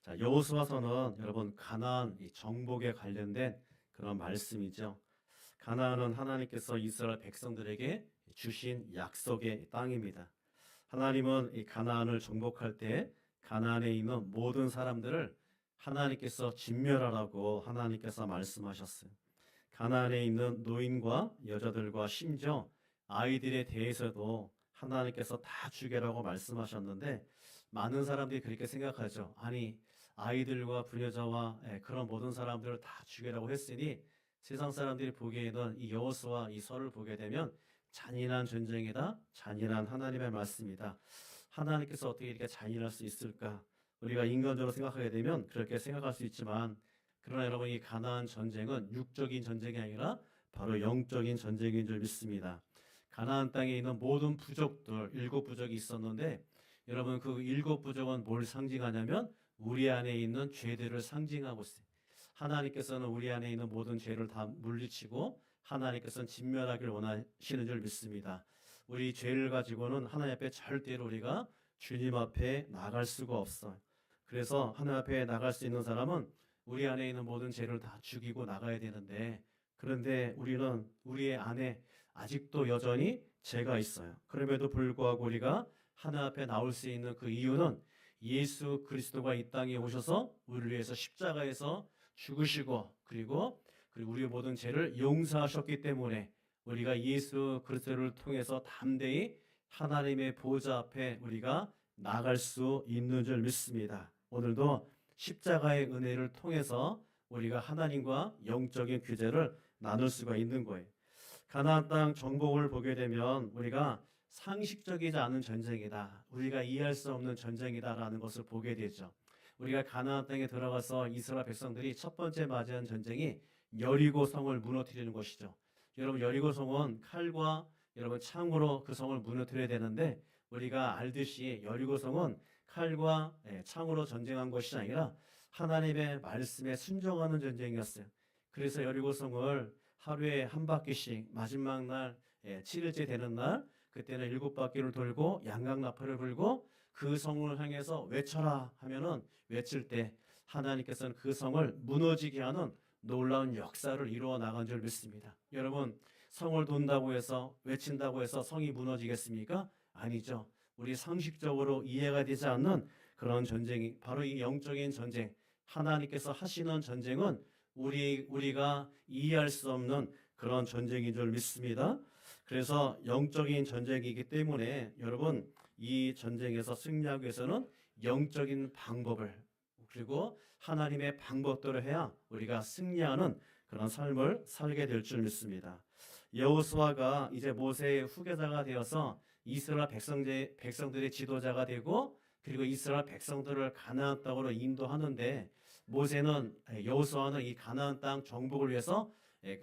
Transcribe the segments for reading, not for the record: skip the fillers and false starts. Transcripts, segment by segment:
자, 여호수아서는 여러분 가나안 이 정복에 관련된 그런 말씀이죠. 가나안은 하나님께서 이스라엘 백성들에게 주신 약속의 땅입니다. 하나님은 이 가나안을 정복할 때 가나안에 있는 모든 사람들을 하나님께서 진멸하라고 하나님께서 말씀하셨어요. 가나안에 있는 노인과 여자들과 심지어 아이들에 대해서도 하나님께서 다 죽여라고 말씀하셨는데 많은 사람들이 그렇게 생각하죠. 아니, 아이들과 불효자와 그런 모든 사람들을 다 죽이라고 했으니 세상 사람들이 보기에는 이 여호수아 이 설을 보게 되면 잔인한 전쟁이다. 잔인한 하나님의 말씀이다. 하나님께서 어떻게 이렇게 잔인할 수 있을까? 우리가 인간적으로 생각하게 되면 그렇게 생각할 수 있지만 그러나 여러분 이 가나안 전쟁은 육적인 전쟁이 아니라 바로 영적인 전쟁인 줄 믿습니다. 가나안 땅에 있는 모든 부족들 일곱 부족이 있었는데 여러분 그 일곱 부족은 뭘 상징하냐면 우리 안에 있는 죄들을 상징하고 있어요. 하나님께서는 우리 안에 있는 모든 죄를 다 물리치고 하나님께서는 진멸하기를 원하시는 줄 믿습니다. 우리 죄를 가지고는 하나님 앞에 절대로 우리가 주님 앞에 나갈 수가 없어요. 그래서 하나님 앞에 나갈 수 있는 사람은 우리 안에 있는 모든 죄를 다 죽이고 나가야 되는데 그런데 우리는 우리의 안에 아직도 여전히 죄가 있어요. 그럼에도 불구하고 우리가 하나님 앞에 나올 수 있는 그 이유는 예수 그리스도가 이 땅에 오셔서 우리를 위해서 십자가에서 죽으시고 그리고 우리의 모든 죄를 용서하셨기 때문에 우리가 예수 그리스도를 통해서 담대히 하나님의 보좌 앞에 우리가 나갈 수 있는 줄 믿습니다. 오늘도 십자가의 은혜를 통해서 우리가 하나님과 영적인 교제를 나눌 수가 있는 거예요. 가나안 땅 정복을 보게 되면 우리가 상식적이지 않은 전쟁이다. 우리가 이해할 수 없는 전쟁이다라는 것을 보게 되죠. 우리가 가나안 땅에 들어가서 이스라엘 백성들이 첫 번째 맞이한 전쟁이 여리고 성을 무너뜨리는 것이죠. 여러분 여리고 성은 칼과 여러분 창으로 그 성을 무너뜨려야 되는데 우리가 알듯이 여리고 성은 칼과 창으로 전쟁한 것이 아니라 하나님의 말씀에 순종하는 전쟁이었어요. 그래서 여리고 성을 하루에 한 바퀴씩 마지막 날 7일째 되는 날 그때는 7바퀴를 돌고 양강나팔을 불고 그 성을 향해서 외쳐라 하면은 외칠 때 하나님께서는 그 성을 무너지게 하는 놀라운 역사를 이루어 나간 줄 믿습니다. 여러분 성을 돈다고 해서 외친다고 해서 성이 무너지겠습니까? 아니죠. 우리 상식적으로 이해가 되지 않는 그런 전쟁이 바로 이 영적인 전쟁 하나님께서 하시는 전쟁은 우리가 이해할 수 없는 그런 전쟁인 줄 믿습니다. 그래서 영적인 전쟁이기 때문에 여러분 이 전쟁에서 승리하기 위해서는 영적인 방법을 그리고 하나님의 방법대로 해야 우리가 승리하는 그런 삶을 살게 될 줄 믿습니다. 여호수아가 이제 모세의 후계자가 되어서 이스라엘 백성들의 지도자가 되고 그리고 이스라엘 백성들을 가나안 땅으로 인도하는데 모세는 여호수아는 이 가나안 땅 정복을 위해서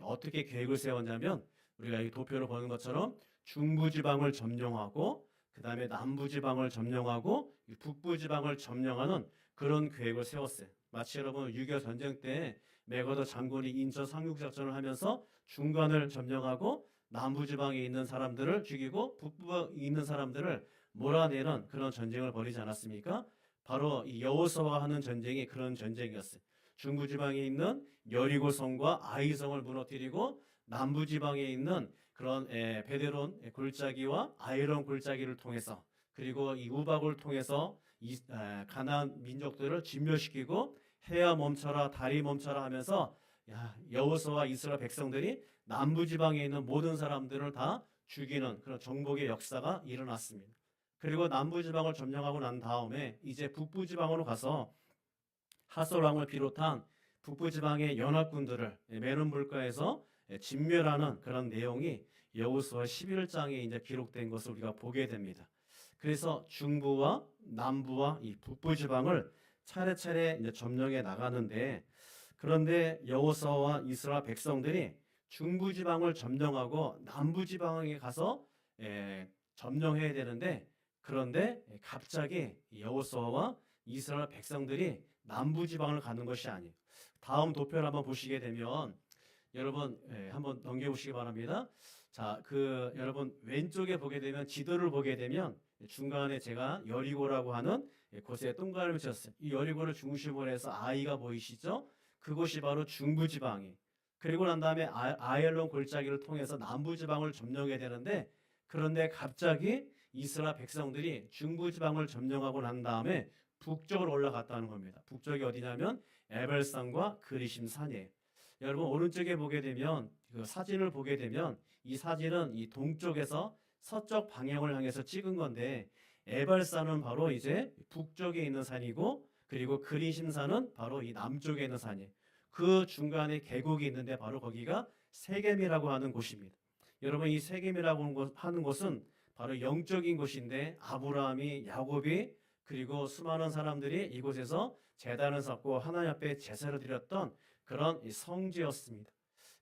어떻게 계획을 세웠냐면 우리가 이 도표를 보는 것처럼 중부 지방을 점령하고 그다음에 남부 지방을 점령하고 북부 지방을 점령하는 그런 계획을 세웠어요. 마치 여러분 6.25 전쟁 때 맥어더 장군이 인천 상륙 작전을 하면서 중간을 점령하고 남부 지방에 있는 사람들을 죽이고 북부에 있는 사람들을 몰아내는 그런 전쟁을 벌이지 않았습니까? 바로 이 여호수아가 하는 전쟁이 그런 전쟁이었어요. 중부 지방에 있는 여리고성과 아이성을 무너뜨리고 남부 지방에 있는 그런 베드론 골짜기와 아이론 골짜기를 통해서 그리고 이 우박을 통해서 가나안 민족들을 진멸시키고 해야 멈춰라 다리 멈춰라 하면서 여호수아와 이스라엘 백성들이 남부 지방에 있는 모든 사람들을 다 죽이는 그런 정복의 역사가 일어났습니다. 그리고 남부 지방을 점령하고 난 다음에 이제 북부 지방으로 가서 하솔 왕을 비롯한 북부 지방의 연합군들을 메론 불가에서 진멸하는 그런 내용이 여호수아 11장에 이제 기록된 것을 우리가 보게 됩니다. 그래서 중부와 남부와 이 북부 지방을 차례차례 이제 점령해 나가는데 그런데 여호수아와 이스라엘 백성들이 중부 지방을 점령하고 남부 지방에 가서 점령해야 되는데 그런데 갑자기 여호수아와 이스라엘 백성들이 남부 지방을 가는 것이 아니에요. 다음 도표를 한번 보시게 되면 여러분 한번 넘겨보시기 바랍니다. 자, 여러분 왼쪽에 보게 되면 지도를 보게 되면 중간에 제가 여리고라고 하는 곳에 동그라미 쳤어요. 이 여리고를 중심으로 해서 I가 보이시죠? 그곳이 바로 중부지방이. 그리고 난 다음에 아얄론 골짜기를 통해서 남부지방을 점령해야 되는데, 그런데 갑자기 이스라엘 백성들이 중부지방을 점령하고 난 다음에 북쪽으로 올라갔다는 겁니다. 북쪽이 어디냐면 에벨산과 그리심 산이에요. 여러분 오른쪽에 보게 되면 그 사진을 보게 되면 이 사진은 이 동쪽에서 서쪽 방향을 향해서 찍은 건데, 에발산은 바로 이제 북쪽에 있는 산이고, 그리고 그리심산은 바로 이 남쪽에 있는 산이에요. 그 중간에 계곡이 있는데 바로 거기가 세겜이라고 하는 곳입니다. 여러분 이 세겜이라고 하는 곳은 바로 영적인 곳인데, 아브라함이, 야곱이, 그리고 수많은 사람들이 이곳에서 제단을 쌓고 하나님 앞에 제사를 드렸던 그런 성지였습니다.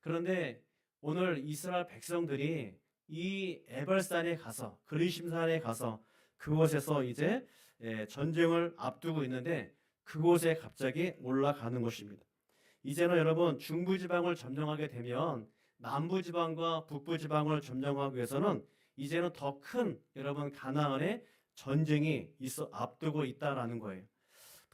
그런데 오늘 이스라엘 백성들이 이 에발산에 가서, 그리심산에 가서 그곳에서 이제 전쟁을 앞두고 있는데, 그곳에 갑자기 올라가는 것입니다. 이제는 여러분 중부지방을 점령하게 되면 남부지방과 북부지방을 점령하기 위해서는 이제는 더 큰 여러분 가나안의 전쟁이 앞두고 있다라는 거예요.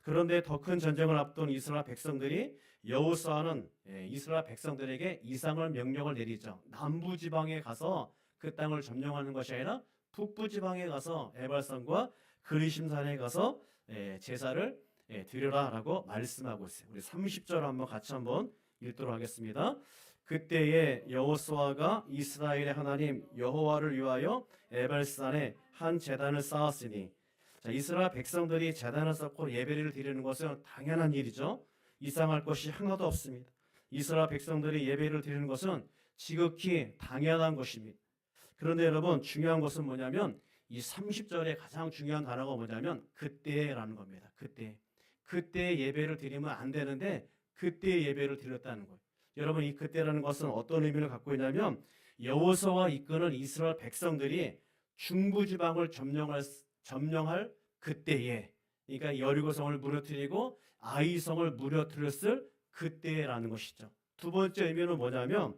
그런데 더 큰 전쟁을 앞둔 이스라엘 백성들이, 여호수아는 이스라엘 백성들에게 이상을 명령을 내리죠. 남부지방에 가서 그 땅을 점령하는 것이 아니라 북부지방에 가서 에발산과 그리심산에 가서 제사를 드려라라고 말씀하고 있어요. 우리 30절 한번 같이 한번 읽도록 하겠습니다. 그때에 여호수아가 이스라엘의 하나님 여호와를 위하여 에발산에 한 제단을 쌓았으니, 자, 이스라엘 백성들이 제단을 쌓고 예배를 드리는 것은 당연한 일이죠. 이상할 것이 하나도 없습니다. 이스라엘 백성들이 예배를 드리는 것은 지극히 당연한 것입니다. 그런데 여러분 중요한 것은 뭐냐면 이 30절에 가장 중요한 단어가 뭐냐면 그때라는 겁니다. 그때 예배를 드리면 안 되는데 그때 예배를 드렸다는 거예요. 여러분 이 그때라는 것은 어떤 의미를 갖고 있냐면, 여호수아가 이끄는 이스라엘 백성들이 중부지방을 점령할 그때에, 그러니까 여리고성을 무너뜨리고 아이성을 무너뜨렸을 그때라는 것이죠. 두 번째 의미는 뭐냐면,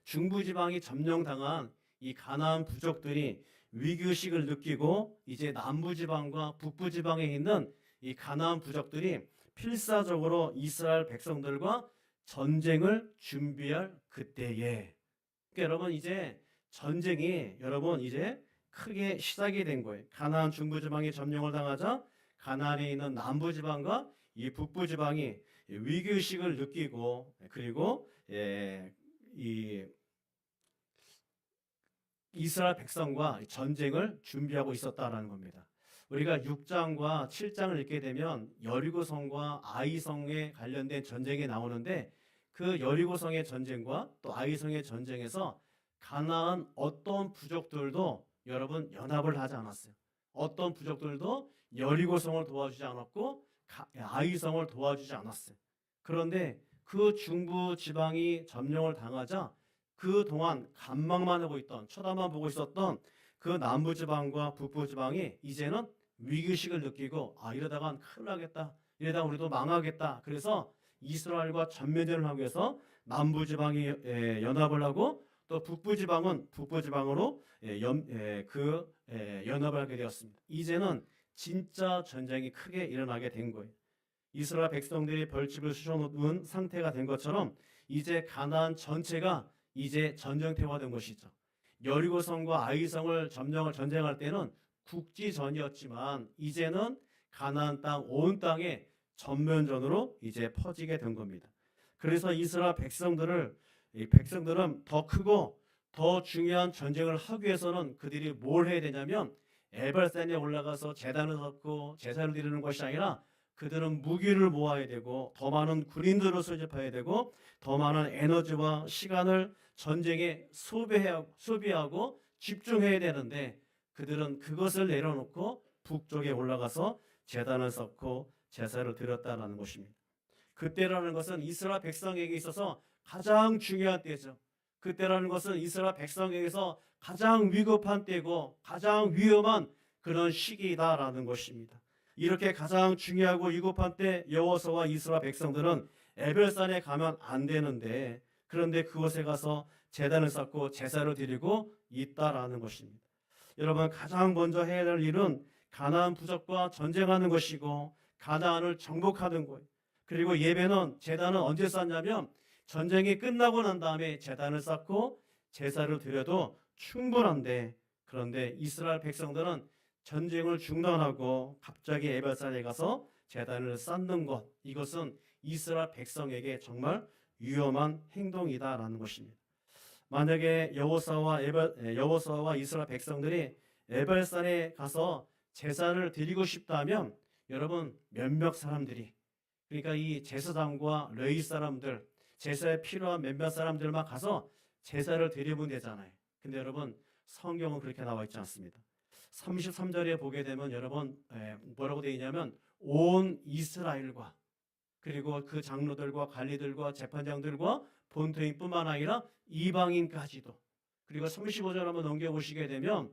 중부지방이 점령당한 이 가나안 부족들이 위기의식을 느끼고 이제 남부지방과 북부지방에 있는 이 가나안 부족들이 필사적으로 이스라엘 백성들과 전쟁을 준비할 그때에, 그러니까 여러분 이제 전쟁이 여러분 이제 크게 시작이 된 거예요. 가나안 중부지방이 점령을 당하자 가나안에 있는 남부지방과 이 북부지방이 위기의식을 느끼고, 그리고 이 이스라엘 백성과 전쟁을 준비하고 있었다라는 겁니다. 우리가 6장과 7장을 읽게 되면 여리고성과 아이성에 관련된 전쟁이 나오는데, 그 여리고성의 전쟁과 또 아이성의 전쟁에서 가나안 어떤 부족들도 여러분 연합을 하지 않았어요. 어떤 부족들도 여리고성을 도와주지 않았고 아이성을 도와주지 않았어요. 그런데 그 중부 지방이 점령을 당하자 그동안 간망만 하고 있던, 쳐다만 보고 있었던 그 남부 지방과 북부 지방이 이제는 위기의식을 느끼고, 이러다간 큰일 나겠다, 이러다가 우리도 망하겠다. 그래서 이스라엘과 전면전을 하기 위해서 남부 지방이 연합을 하고, 또 북부 지방은 북부 지방으로 연합을 하게 되었습니다. 이제는 진짜 전쟁이 크게 일어나게 된 거예요. 이스라엘 백성들이 벌집을 쑤셔놓은 상태가 된 것처럼 이제 가나안 전체가 이제 전쟁터화된 것이죠. 여리고성과 아이성을 전쟁할 때는 국지전이었지만 이제는 가나안 땅 온 땅에 전면전으로 이제 퍼지게 된 겁니다. 그래서 이스라엘 백성들은 더 크고 더 중요한 전쟁을 하기 위해서는 그들이 뭘 해야 되냐면, 에발산에 올라가서 제단을 쌓고 제사를 드리는 것이 아니라 그들은 무기를 모아야 되고, 더 많은 군인들을 소집해야 되고, 더 많은 에너지와 시간을 전쟁에 소비하고 집중해야 되는데, 그들은 그것을 내려놓고 북쪽에 올라가서 제단을 쌓고 제사를 드렸다는 것입니다. 그때라는 것은 이스라엘 백성에게 있어서 가장 중요한 때죠. 그때라는 것은 이스라엘 백성에게서 가장 위급한 때고 가장 위험한 그런 시기다라는 것입니다. 이렇게 가장 중요하고 위급한 때 여호수아와 이스라엘 백성들은 에벨산에 가면 안 되는데, 그런데 그곳에 가서 제단을 쌓고 제사를 드리고 있다라는 것입니다. 여러분 가장 먼저 해야 될 일은 가나안 부족과 전쟁하는 것이고 가나안을 정복하는 거예요. 그리고 예배는 제단은 언제 쌓냐면 전쟁이 끝나고 난 다음에 제단을 쌓고 제사를 드려도 충분한데, 그런데 이스라엘 백성들은 전쟁을 중단하고 갑자기 에발산에 가서 제단을 쌓는 것, 이것은 이스라엘 백성에게 정말 위험한 행동이다라는 것입니다. 만약에 여호수아와 이스라엘 백성들이 에발산에 가서 제사를 드리고 싶다면 여러분 몇몇 사람들이, 그러니까 이 제사장과 레위 사람들, 제사에 필요한 몇몇 사람들만 가서 제사를 드리면 되잖아요. 근데 여러분 성경은 그렇게 나와 있지 않습니다. 33절에 보게 되면 여러분 뭐라고 되어 있냐면 온 이스라엘과 그리고 그 장로들과 관리들과 재판장들과 본토인뿐만 아니라 이방인까지도, 그리고 35절 한번 넘겨보시게 되면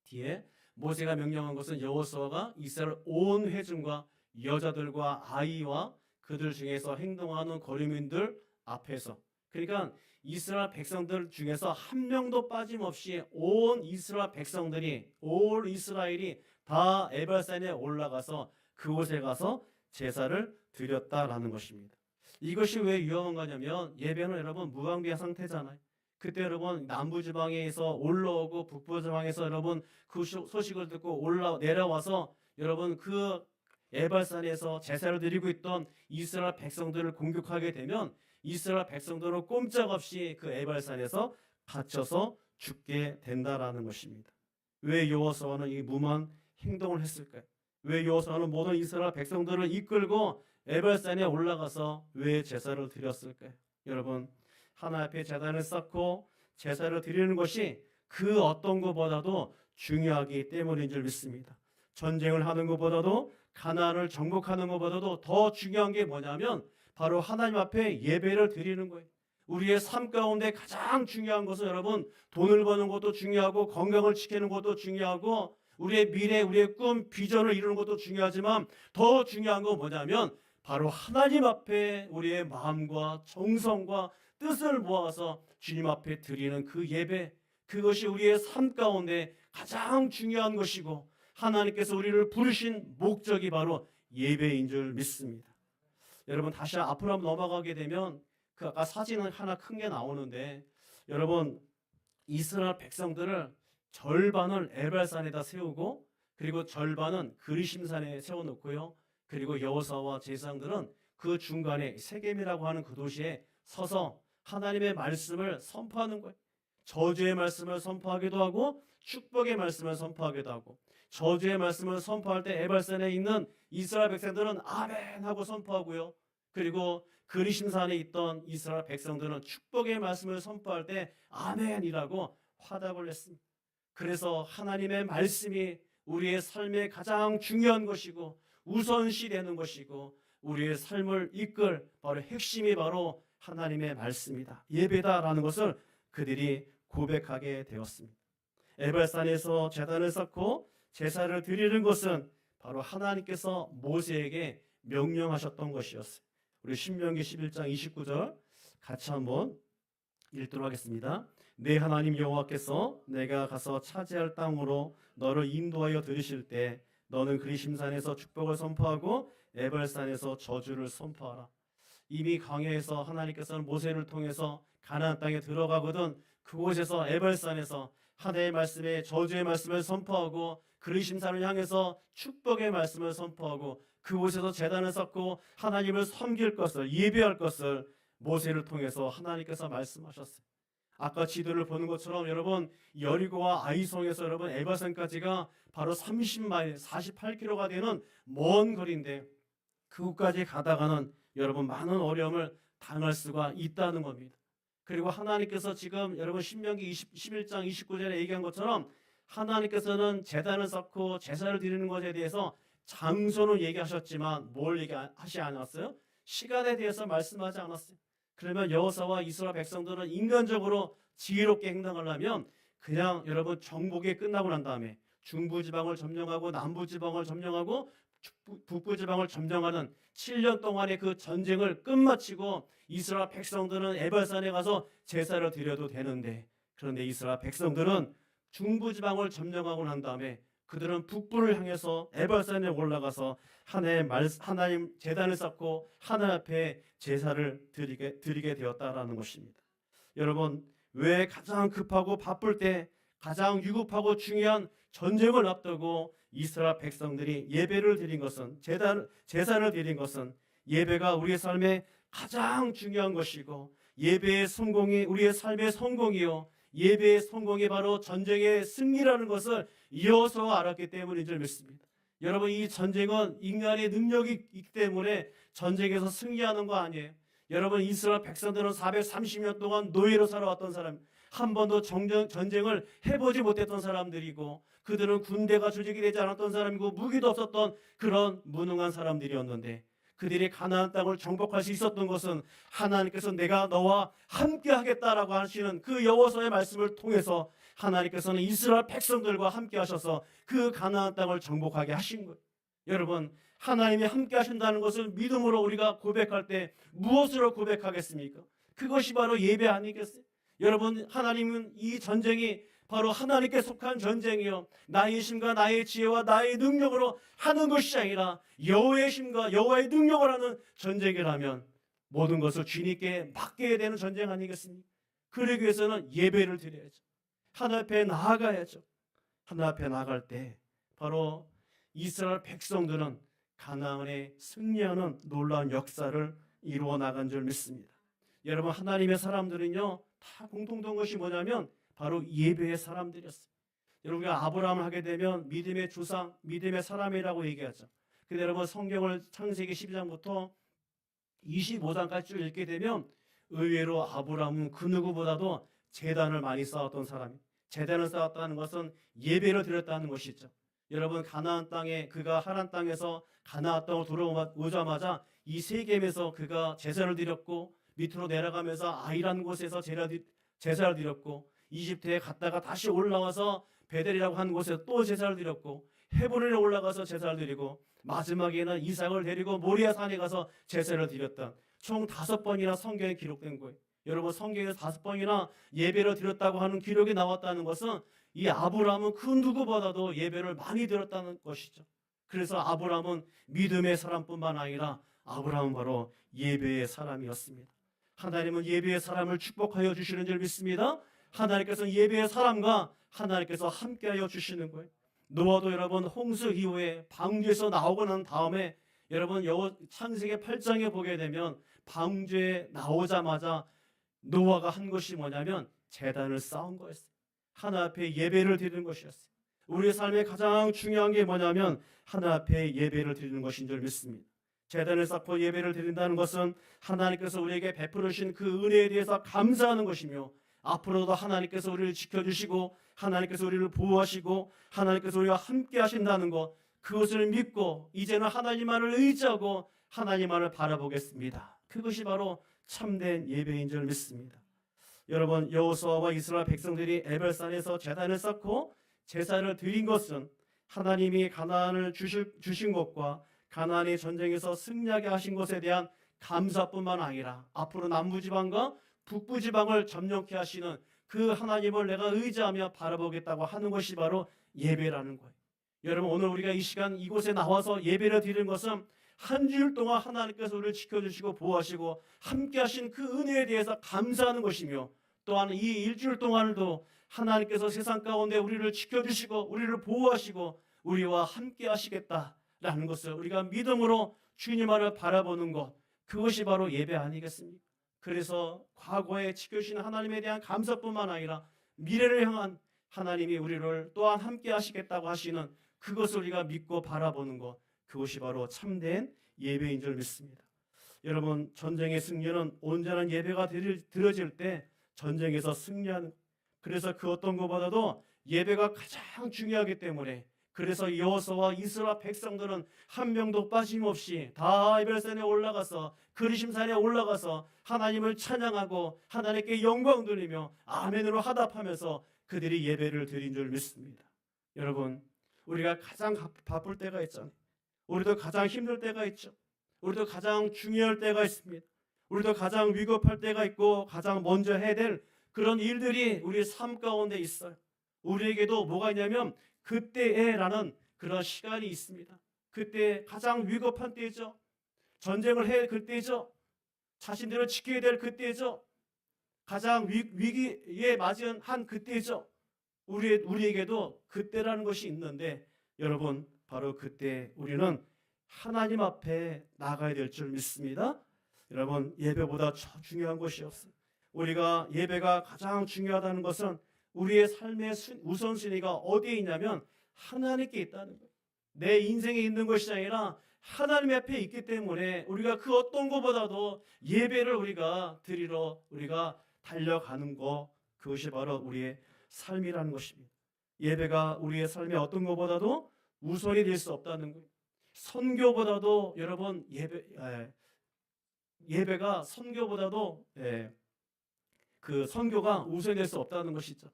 뒤에 모세가 명령한 것은 여호수아가 이스라엘 온 회중과 여자들과 아이와 그들 중에서 행동하는 거류민들 앞에서, 그러니까 이스라엘 백성들 중에서 한 명도 빠짐없이 온 이스라엘 백성들이, 올 이스라엘이 다 에발산에 올라가서 그곳에 가서 제사를 드렸다라는 것입니다. 이것이 왜 위험한 거냐면 예배는 여러분 무방비한 상태잖아요. 그때 여러분 남부지방에서 올라오고 북부지방에서 여러분 그 소식을 듣고 내려와서 여러분 그 에발산에서 제사를 드리고 있던 이스라엘 백성들을 공격하게 되면 이스라엘 백성들은 꼼짝없이 그 에발산에서 갇혀서 죽게 된다라는 것입니다. 왜 여호수아는 이 무모한 행동을 했을까요? 왜 여호수아는 모든 이스라엘 백성들을 이끌고 에발산에 올라가서 왜 제사를 드렸을까요? 여러분 하나님 앞에 제단을 쌓고 제사를 드리는 것이 그 어떤 것보다도 중요하기 때문인 줄 믿습니다. 전쟁을 하는 것보다도 가나안을 정복하는 것보다도 더 중요한 게 뭐냐면 바로 하나님 앞에 예배를 드리는 거예요. 우리의 삶 가운데 가장 중요한 것은 여러분 돈을 버는 것도 중요하고 건강을 지키는 것도 중요하고 우리의 미래, 우리의 꿈, 비전을 이루는 것도 중요하지만 더 중요한 건 뭐냐면 바로 하나님 앞에 우리의 마음과 정성과 뜻을 모아서 주님 앞에 드리는 그 예배, 그것이 우리의 삶 가운데 가장 중요한 것이고 하나님께서 우리를 부르신 목적이 바로 예배인 줄 믿습니다. 여러분 다시 앞으로 한번 넘어가게 되면 그 아까 사진은 하나 큰 게 나오는데 여러분 이스라엘 백성들을 절반을 에발산에다 세우고 그리고 절반은 그리심산에 세워놓고요. 그리고 여호수아와 제사장들은 그 중간에 세겜이라고 하는 그 도시에 서서 하나님의 말씀을 선포하는 거예요. 저주의 말씀을 선포하기도 하고 축복의 말씀을 선포하기도 하고, 저주의 말씀을 선포할 때 에발산에 있는 이스라엘 백성들은 아멘 하고 선포하고요. 그리고 그리심산에 있던 이스라엘 백성들은 축복의 말씀을 선포할 때 아멘이라고 화답을 했습니다. 그래서 하나님의 말씀이 우리의 삶의 가장 중요한 것이고 우선시 되는 것이고 우리의 삶을 이끌 바로 핵심이 바로 하나님의 말씀이다, 예배다라는 것을 그들이 고백하게 되었습니다. 에발산에서 제단을 쌓고 제사를 드리는 것은 바로 하나님께서 모세에게 명령하셨던 것이었어요. 우리 신명기 11장 29절 같이 한번 읽도록 하겠습니다. 내 하나님 여호와께서 내가 가서 차지할 땅으로 너를 인도하여 들이실 때 너는 그리심산에서 축복을 선포하고 에발산에서 저주를 선포하라. 이미 광야에서 하나님께서는 모세를 통해서 가나안 땅에 들어가거든 그곳에서 에발산에서 하나님의 말씀에 저주의 말씀을 선포하고 그리심산을 향해서 축복의 말씀을 선포하고 그곳에서 제단을 쌓고 하나님을 섬길 것을, 예배할 것을 모세를 통해서 하나님께서 말씀하셨어요. 아까 지도를 보는 것처럼 여러분 여리고와 아이송에서 여러분 에발산까지가 바로 30마일 48km가 되는 먼 거리인데 그곳까지 가다가는 여러분 많은 어려움을 당할 수가 있다는 겁니다. 그리고 하나님께서 지금 여러분 신명기 11장 29절에 얘기한 것처럼 하나님께서는 제단을 쌓고 제사를 드리는 것에 대해서 장소는 얘기하셨지만 뭘 얘기하지 않았어요? 시간에 대해서 말씀하지 않았어요. 그러면 여호수아와 이스라엘 백성들은 인간적으로 지혜롭게 행동하려면 그냥 여러분 정복이 끝나고 난 다음에 중부지방을 점령하고 남부지방을 점령하고 북부지방을 점령하는 7년 동안의 그 전쟁을 끝마치고 이스라엘 백성들은 에발산에 가서 제사를 드려도 되는데, 그런데 이스라엘 백성들은 중부지방을 점령하고 난 다음에 그들은 북부를 향해서 에발산에 올라가서 하나님 제단을 쌓고 하나님 앞에 제사를 드리게 되었다라는 것입니다. 여러분, 왜 가장 급하고 바쁠 때 가장 위급하고 중요한 전쟁을 앞두고 이스라엘 백성들이 예배를 드린 것은 제사를 드린 것은 예배가 우리의 삶에 가장 중요한 것이고 예배의 성공이 우리의 삶의 성공이요 예배의 성공이 바로 전쟁의 승리라는 것을 이어서 알았기 때문인 줄 믿습니다. 여러분, 이 전쟁은 인간의 능력이 있기 때문에 전쟁에서 승리하는 거 아니에요. 여러분, 이스라엘 백성들은 430년 동안 노예로 살아왔던 사람, 한 번도 전쟁을 해보지 못했던 사람들이고 그들은 군대가 조직이 되지 않았던 사람이고 무기도 없었던 그런 무능한 사람들이었는데 그들이 가나안 땅을 정복할 수 있었던 것은 하나님께서 내가 너와 함께 하겠다라고 하시는 그 여호와서의 말씀을 통해서 하나님께서는 이스라엘 백성들과 함께 하셔서 그 가나안 땅을 정복하게 하신 거예요. 여러분, 하나님이 함께 하신다는 것을 믿음으로 우리가 고백할 때 무엇으로 고백하겠습니까? 그것이 바로 예배 아니겠어요? 여러분, 하나님은 이 전쟁이 바로 하나님께 속한 전쟁이요 나의 힘과 나의 지혜와 나의 능력으로 하는 것이 아니라 여호와의 힘과 여호와의 능력을 하는 전쟁이라면 모든 것을 주님께 맡겨야 되는 전쟁 아니겠습니까? 그러기 위해서는 예배를 드려야죠. 하나님 앞에 나아가야죠. 하나님 앞에 나아갈 때 바로 이스라엘 백성들은 가나안에 승리하는 놀라운 역사를 이루어 나간 줄 믿습니다. 여러분, 하나님의 사람들은요 다 공통된 것이 뭐냐면 바로 예배의 사람들이었어요. 여러분, 우리가 아브라함을 하게 되면 믿음의 조상, 믿음의 사람이라고 얘기하죠. 근데 여러분, 성경을 창세기 12장부터 25장까지 쭉 읽게 되면 의외로 아브라함은 그 누구보다도 제단을 많이 쌓았던 사람이에요. 제단을 쌓았다는 것은 예배를 드렸다는 것이죠. 여러분, 가나안 땅에 그가 하란 땅에서 가나안 땅으로 돌아오자마자 이 세겜에서 그가 제사를 드렸고 밑으로 내려가면서 아이라는 곳에서 제사를 드렸고 이집트에 갔다가 다시 올라와서 베델이라고 하는 곳에서 또 제사를 드렸고 헤브론에 올라가서 제사를 드리고 마지막에는 이삭을 데리고 모리아 산에 가서 제사를 드렸다. 총 5번이나 성경에 기록된 거예요. 여러분, 성경에서 5번이나 예배를 드렸다고 하는 기록이 나왔다는 것은 이 아브라함은 그 누구보다도 예배를 많이 드렸다는 것이죠. 그래서 아브라함은 믿음의 사람뿐만 아니라 아브라함은 바로 예배의 사람이었습니다. 하나님은 예배의 사람을 축복하여 주시는 줄 믿습니다. 하나님께서 예배의 사람과 하나님께서 함께하여 주시는 거예요. 노아도 여러분 홍수 이후에 방주에서 나오고 난 다음에 여러분 창세기 8장에 보게 되면 방주에 나오자마자 노아가 한 것이 뭐냐면 제단을 쌓은 거였어요. 하나 앞에 예배를 드리는 것이었어요. 우리의 삶에 가장 중요한 게 뭐냐면 하나 앞에 예배를 드리는 것인 줄 믿습니다. 제단을 쌓고 예배를 드린다는 것은 하나님께서 우리에게 베풀으신 그 은혜에 대해서 감사하는 것이며 앞으로도 하나님께서 우리를 지켜주시고 하나님께서 우리를 보호하시고 하나님께서 우리와 함께 하신다는 것, 그것을 믿고 이제는 하나님만을 의지하고 하나님만을 바라보겠습니다. 그것이 바로 참된 예배인 줄 믿습니다. 여러분, 여호수아와 이스라엘 백성들이 에벨산에서 제단을 쌓고 제사를 드린 것은 하나님이 가나안을 주신 것과 가나안의 전쟁에서 승리하게 하신 것에 대한 감사뿐만 아니라 앞으로 남부지방과 북부지방을 점령케 하시는 그 하나님을 내가 의지하며 바라보겠다고 하는 것이 바로 예배라는 거예요. 여러분, 오늘 우리가 이 시간 이곳에 나와서 예배를 드리는 것은 한 주일 동안 하나님께서 우리를 지켜주시고 보호하시고 함께 하신 그 은혜에 대해서 감사하는 것이며 또한 이 일주일 동안도 하나님께서 세상 가운데 우리를 지켜주시고 우리를 보호하시고 우리와 함께 하시겠다라는 것을 우리가 믿음으로 주님만을 바라보는 것, 그것이 바로 예배 아니겠습니까? 그래서 과거에 지켜주신 하나님에 대한 감사뿐만 아니라 미래를 향한 하나님이 우리를 또한 함께 하시겠다고 하시는 그것을 우리가 믿고 바라보는 것, 그것이 바로 참된 예배인 줄 믿습니다. 여러분, 전쟁의 승리는 온전한 예배가 드려질 때 전쟁에서 승리하는, 그래서 그 어떤 것보다도 예배가 가장 중요하기 때문에 그래서 여호수아와 이스라엘 백성들은 한 명도 빠짐없이 다 에벨산에 올라가서 그리심산에 올라가서 하나님을 찬양하고 하나님께 영광 돌리며 아멘으로 화답하면서 그들이 예배를 드린 줄 믿습니다. 여러분, 우리가 가장 바쁠 때가 있잖아요. 우리도 가장 힘들 때가 있죠. 우리도 가장 중요할 때가 있습니다. 우리도 가장 위급할 때가 있고 가장 먼저 해야 될 그런 일들이 우리 삶 가운데 있어요. 우리에게도 뭐가 있냐면 그때에라는 그런 시간이 있습니다. 그때 가장 위급한 때죠. 전쟁을 해야 할 그때죠. 자신들을 지켜야 될 그때죠. 가장 위기에 맞은 한 그때죠. 우리에게도 그때라는 것이 있는데 여러분 바로 그때 우리는 하나님 앞에 나가야 될 줄 믿습니다. 여러분 예배보다 중요한 것이 없어요. 우리가 예배가 가장 중요하다는 것은 우리의 삶의 우선순위가 어디에 있냐면 하나님께 있다는 거예요. 내 인생에 있는 것이 아니라 하나님 앞에 있기 때문에 우리가 그 어떤 것보다도 예배를 우리가 드리러 우리가 달려가는 것, 그것이 바로 우리의 삶이라는 것입니다. 예배가 우리의 삶의 어떤 것보다도 우선이 될 수 없다는 거예요. 선교보다도 여러분 예배가 선교보다도 그 선교가 우선이 될 수 없다는 것이죠.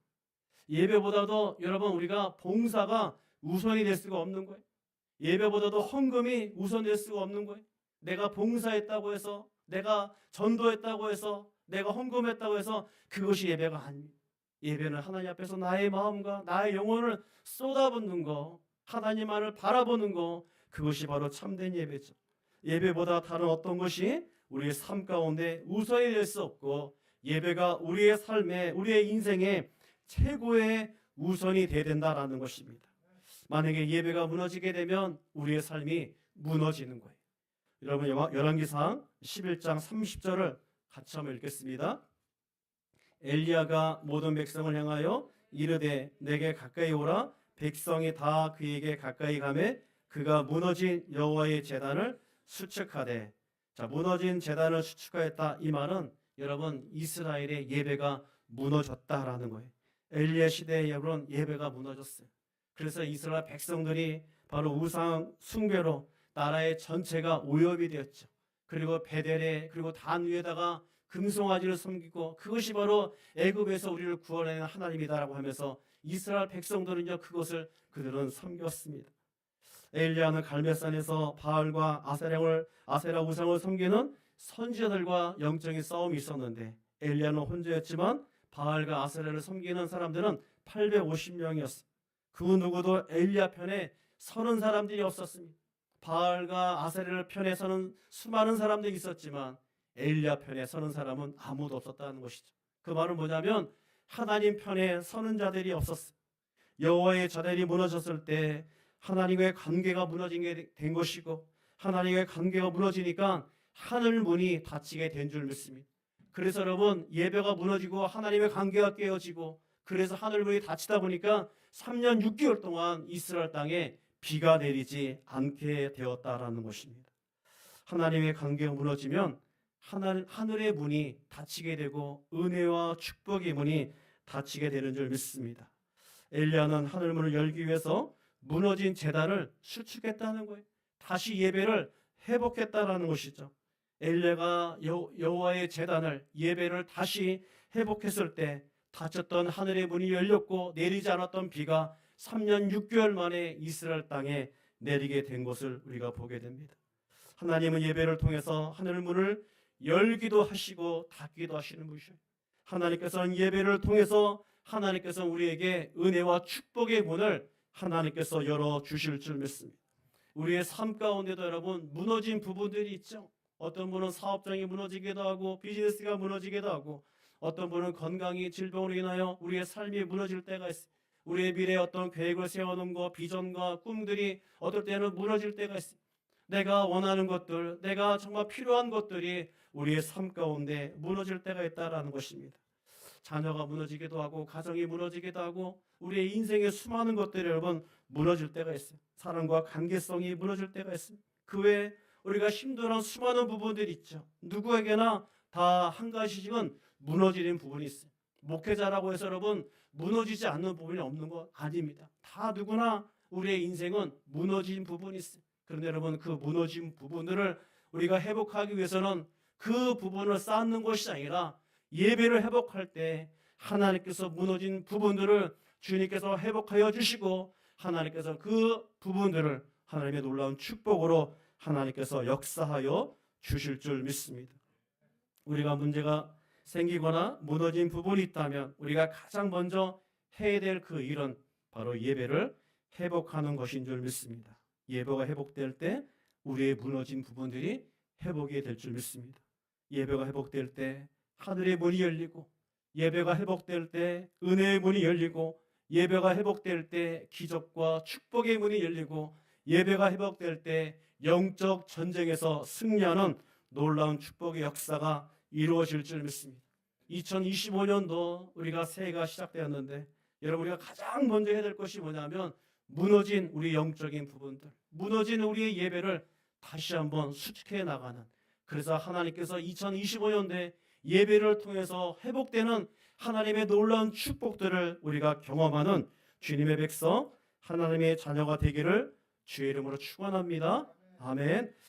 예배보다도 여러분 우리가 봉사가 우선이 될 수가 없는 거예요. 예배보다도 헌금이 우선될 수가 없는 거예요. 내가 봉사했다고 해서, 내가 전도했다고 해서, 내가 헌금했다고 해서 그것이 예배가 아닙니다. 예배는 하나님 앞에서 나의 마음과 나의 영혼을 쏟아붓는 거, 하나님만을 바라보는 거, 그것이 바로 참된 예배죠. 예배보다 다른 어떤 것이 우리의 삶 가운데 우선이 될 수 없고, 예배가 우리의 삶에, 우리의 인생에 최고의 우선이 되어야 된다라는 것입니다. 만약에 예배가 무너지게 되면 우리의 삶이 무너지는 거예요. 여러분 열왕기상 11장 30절을 같이 한번 읽겠습니다. 엘리야가 모든 백성을 향하여 이르되 내게 가까이 오라. 백성이 다 그에게 가까이 가매 그가 무너진 여호와의 제단을 수축하되. 자, 무너진 제단을 수축하였다. 이 말은 여러분 이스라엘의 예배가 무너졌다라는 거예요. 엘리야 시대에 여러분 예배가 무너졌어요. 그래서 이스라엘 백성들이 바로 우상 숭배로 나라의 전체가 오염이 되었죠. 그리고 베델에 그리고 단 위에다가 금송아지를 섬기고 그것이 바로 애굽에서 우리를 구원하는 하나님이다라고 하면서 이스라엘 백성들은요 그것을 그들은 섬겼습니다. 엘리야는 갈멜산에서 바알과 아세라 우상을 섬기는 선지자들과 영적인 싸움이 있었는데 엘리야는 혼자였지만 바알과 아세라를 섬기는 사람들은 850명이었습니다. 그 누구도 엘리야 편에 서는 사람들이 없었습니다. 바알과 아세라를 편에 서는 수많은 사람들이 있었지만 엘리야 편에 서는 사람은 아무도 없었다는 것이죠. 그 말은 뭐냐면 하나님 편에 서는 자들이 없었어요. 여호와의 제단이 무너졌을 때 하나님과의 관계가 무너지게 된 것이고 하나님과의 관계가 무너지니까 하늘 문이 닫히게 된 줄 믿습니다. 그래서 여러분 예배가 무너지고 하나님의 관계가 깨어지고 그래서 하늘 문이 닫히다 보니까 3년 6개월 동안 이스라엘 땅에 비가 내리지 않게 되었다라는 것입니다. 하나님의 관계가 무너지면 하늘의 문이 닫히게 되고 은혜와 축복의 문이 닫히게 되는 줄 믿습니다. 엘리야는 하늘 문을 열기 위해서 무너진 제단을 수축했다는 거예요. 다시 예배를 회복했다라는 것이죠. 엘리야가 여호와의 제단을 예배를 다시 회복했을 때 닫혔던 하늘의 문이 열렸고 내리지 않았던 비가 3년 6개월 만에 이스라엘 땅에 내리게 된 것을 우리가 보게 됩니다. 하나님은 예배를 통해서 하늘 문을 열기도 하시고 닫기도 하시는 분이셔요. 하나님께서는 예배를 통해서 하나님께서 우리에게 은혜와 축복의 문을 하나님께서 열어주실 줄 믿습니다. 우리의 삶 가운데도 여러분 무너진 부분들이 있죠. 어떤 분은 사업장이 무너지기도 하고 비즈니스가 무너지기도 하고 어떤 분은 건강이 질병으로 인하여 우리의 삶이 무너질 때가 있어요. 우리의 미래에 어떤 계획을 세워놓은 것, 비전과 꿈들이 어떨 때는 무너질 때가 있어요. 내가 원하는 것들, 내가 정말 필요한 것들이 우리의 삶 가운데 무너질 때가 있다라는 것입니다. 자녀가 무너지기도 하고 가정이 무너지기도 하고 우리의 인생의 수많은 것들이 여러분 무너질 때가 있어요. 사람과 관계성이 무너질 때가 있어요. 그 외에 우리가 힘들어하는 수많은 부분들이 있죠. 누구에게나 다 한 가지씩은 무너지는 부분이 있어요. 목회자라고 해서 여러분 무너지지 않는 부분이 없는 거 아닙니다. 다 누구나 우리의 인생은 무너진 부분이 있어요. 그런데 여러분 그 무너진 부분들을 우리가 회복하기 위해서는 그 부분을 쌓는 것이 아니라 예배를 회복할 때 하나님께서 무너진 부분들을 주님께서 회복하여 주시고 하나님께서 그 부분들을 하나님의 놀라운 축복으로 하나님께서 역사하여 주실 줄 믿습니다. 우리가 문제가 생기거나 무너진 부분이 있다면 우리가 가장 먼저 해야 될 그 일은 바로 예배를 회복하는 것인 줄 믿습니다. 예배가 회복될 때 우리의 무너진 부분들이 회복이 될 줄 믿습니다. 예배가 회복될 때 하늘의 문이 열리고, 예배가 회복될 때 은혜의 문이 열리고, 예배가 회복될 때 기적과 축복의 문이 열리고, 예배가 회복될 때 영적 전쟁에서 승리하는 놀라운 축복의 역사가 이루어질 줄 믿습니다. 2025년도 우리가 새해가 시작되었는데, 여러분, 우리가 가장 먼저 해야 될 것이 뭐냐면 무너진 우리 영적인 부분들, 무너진 우리의 예배를 다시 한번 수축해 나가는, 그래서 하나님께서 2025년도에 예배를 통해서 회복되는 하나님의 놀라운 축복들을 우리가 경험하는 주님의 백성, 하나님의 자녀가 되기를 주의 이름으로 축원합니다. 아멘.